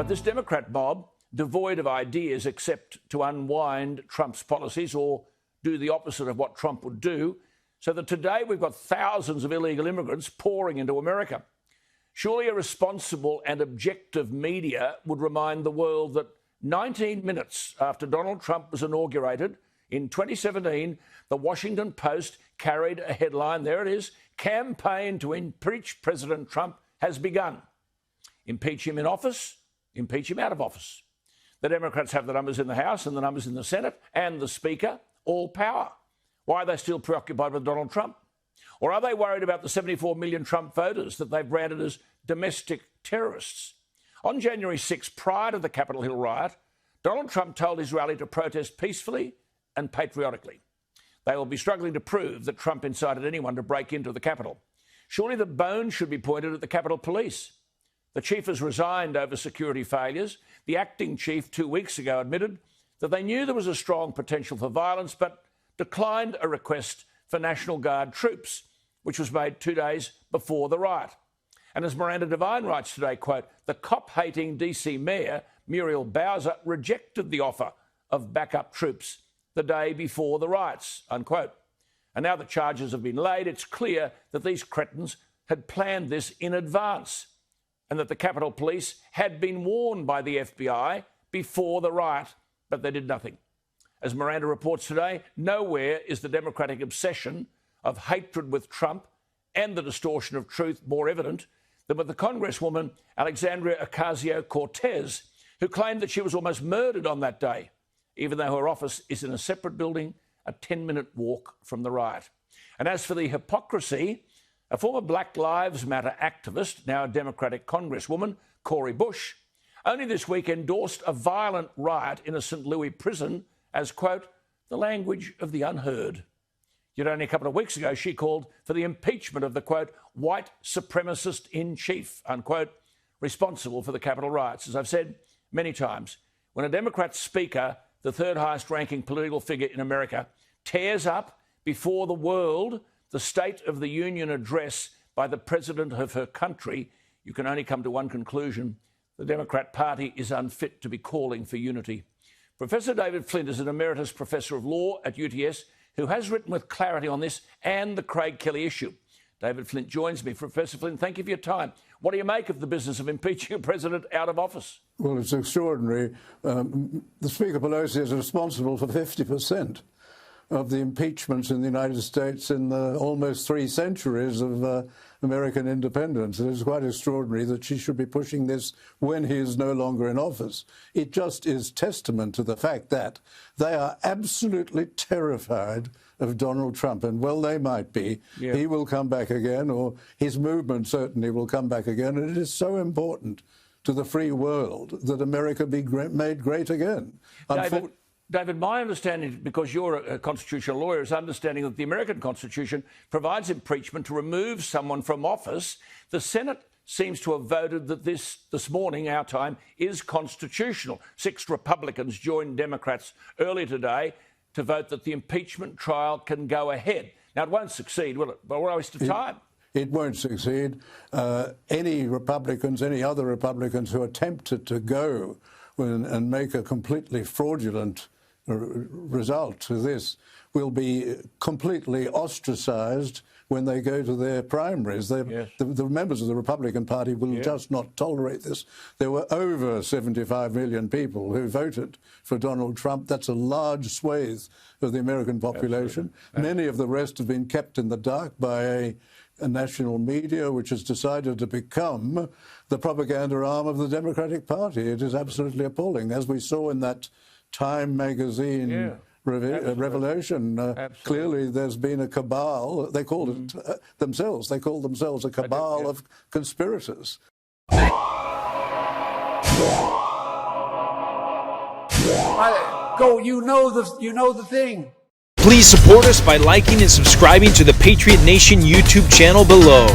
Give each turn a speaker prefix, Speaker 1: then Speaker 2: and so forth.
Speaker 1: But this Democrat mob, devoid of ideas except to unwind Trump's policies or do the opposite of what Trump would do, so that today we've got thousands of illegal immigrants pouring into America. Surely a responsible and objective media would remind the world that 19 minutes after Donald Trump was inaugurated in 2017, the Washington Post carried a headline, there it is, "Campaign to impeach President Trump has begun. Impeach him in office, impeach him out of office." The Democrats have the numbers in the House and the numbers in the Senate and the Speaker, all power. Why are they still preoccupied with Donald Trump? Or are they worried about the 74 million Trump voters that they've branded as domestic terrorists? On January 6, prior to the Capitol Hill riot, Donald Trump told his rally to protest peacefully and patriotically. They will be struggling to prove that Trump incited anyone to break into the Capitol. Surely the bone should be pointed at the Capitol Police. The chief has resigned over security failures. The acting chief 2 weeks ago admitted that they knew there was a strong potential for violence, but declined a request for National Guard troops, which was made 2 days before the riot. And as Miranda Devine writes today, quote, the cop-hating DC Mayor, Muriel Bowser, rejected the offer of backup troops the day before the riots, unquote. And now that charges have been laid, it's clear that these cretins had planned this in advance and that the Capitol Police had been warned by the FBI before the riot, but they did nothing. As Miranda reports today, nowhere is the Democratic obsession of hatred with Trump and the distortion of truth more evident than with the Congresswoman Alexandria Ocasio-Cortez, who claimed that she was almost murdered on that day, even though her office is in a separate building, a 10-minute walk from the riot. And as for the hypocrisy, a former Black Lives Matter activist, now a Democratic Congresswoman, Cori Bush, only this week endorsed a violent riot in a St. Louis prison as, quote, the language of the unheard. Yet only a couple of weeks ago, she called for the impeachment of the, quote, white supremacist in chief, unquote, responsible for the Capitol riots. As I've said many times, when a Democrat speaker, the third highest ranking political figure in America, tears up before the world the State of the Union address by the president of her country, you can only come to one conclusion: the Democrat Party is unfit to be calling for unity. Professor David Flint is an emeritus professor of law at UTS who has written with clarity on this and the Craig Kelly issue. David Flint joins me. Professor Flint, thank you for your time. What do you make of the business of impeaching a president out of office?
Speaker 2: Well, it's extraordinary. The Speaker Pelosi is responsible for 50% of the impeachments in the United States in the almost 3 centuries of American independence. It is quite extraordinary that she should be pushing this when he is no longer in office. It just is testament to the fact that they are absolutely terrified of Donald Trump. And well, they might be. Yeah. He will come back again, or his movement certainly will come back again. And it is so important to the free world that America be made great again.
Speaker 1: David, my understanding, because you're a constitutional lawyer, is understanding that the American Constitution provides impeachment to remove someone from office. The Senate seems to have voted that this morning, our time, is constitutional. 6 Republicans joined Democrats earlier today to vote that the impeachment trial can go ahead. Now, it won't succeed, will it? But what a waste of time.
Speaker 2: It won't succeed. Any other Republicans who attempted to go and make a completely fraudulent result to this will be completely ostracized when they go to their primaries.
Speaker 1: Yes.
Speaker 2: The members of the Republican Party will just not tolerate this. There were over 75 million people who voted for Donald Trump. That's a large swathe of the American population. Many of the rest have been kept in the dark by a national media which has decided to become the propaganda arm of the Democratic Party. It is absolutely appalling, as we saw in that Time magazine revelation. Clearly, there's been a cabal. They called it themselves. They called themselves a cabal of conspirators.
Speaker 3: Go. You know the thing.
Speaker 4: Please support us by liking and subscribing to the Patriot Nation YouTube channel below.